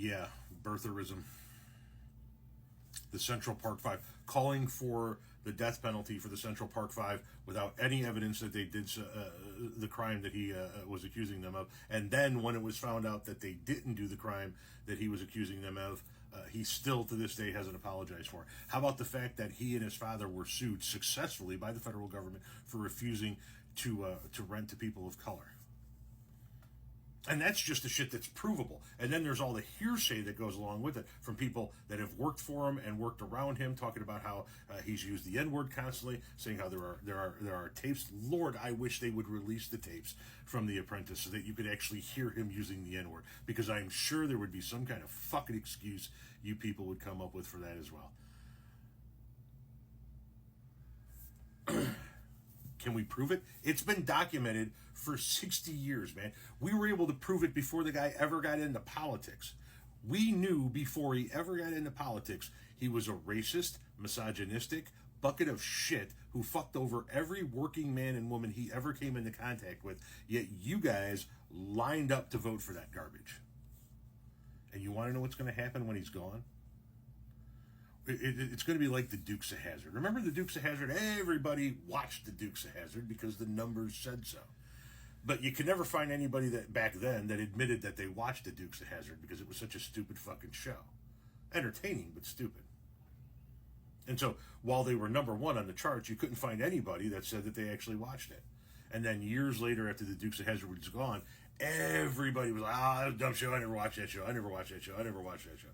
Yeah, birtherism. The Central Park Five, calling for the death penalty for the Central Park Five without any evidence that they did the crime that he was accusing them of. And then when it was found out that they didn't do the crime that he was accusing them of, he still to this day hasn't apologized for it. How about the fact that he and his father were sued successfully by the federal government for refusing to rent to people of color? And that's just the shit that's provable. And then there's all the hearsay that goes along with it from people that have worked for him and worked around him, talking about how he's used the N-word constantly, saying how there are tapes. Lord, I wish they would release the tapes from The Apprentice so that you could actually hear him using the N-word, because I'm sure there would be some kind of fucking excuse you people would come up with for that as well. Can we prove it? It's been documented for 60 years, man. We were able to prove it before the guy ever got into politics. We knew before he ever got into politics he was a racist, misogynistic bucket of shit who fucked over every working man and woman he ever came into contact with, yet you guys lined up to vote for that garbage. And you want to know what's going to happen when he's gone? It's going to be like the Dukes of Hazzard. Remember the Dukes of Hazzard? Everybody watched the Dukes of Hazzard because the numbers said so. But you could never find anybody that back then that admitted that they watched the Dukes of Hazzard because it was such a stupid fucking show. Entertaining, but stupid. And so while they were number one on the charts, you couldn't find anybody that said that they actually watched it. And then years later, after the Dukes of Hazzard was gone, everybody was like, that was a dumb show. I never watched that show. I never watched that show. I never watched that show.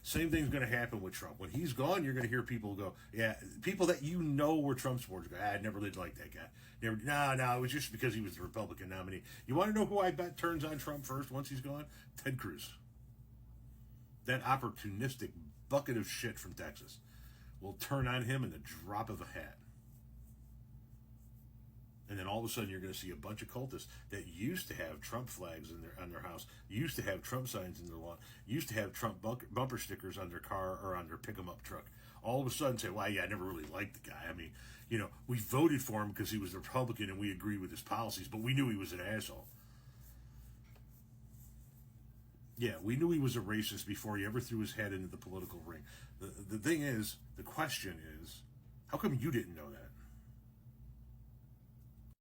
Same thing's going to happen with Trump. When he's gone, you're going to hear people go, yeah, people that you know were Trump supporters go, I never did like that guy. Never, no, it was just because he was the Republican nominee. You want to know who I bet turns on Trump first once he's gone? Ted Cruz. That opportunistic bucket of shit from Texas will turn on him in the drop of a hat. And then all of a sudden you're going to see a bunch of cultists that used to have Trump flags on their house, used to have Trump signs in their lawn, used to have Trump bumper stickers on their car or on their pick-em-up truck. All of a sudden say, well, yeah, I never really liked the guy. I mean, we voted for him because he was a Republican and we agreed with his policies, but we knew he was an asshole. Yeah, we knew he was a racist before he ever threw his head into the political ring. The thing is, the question is, how come you didn't know that?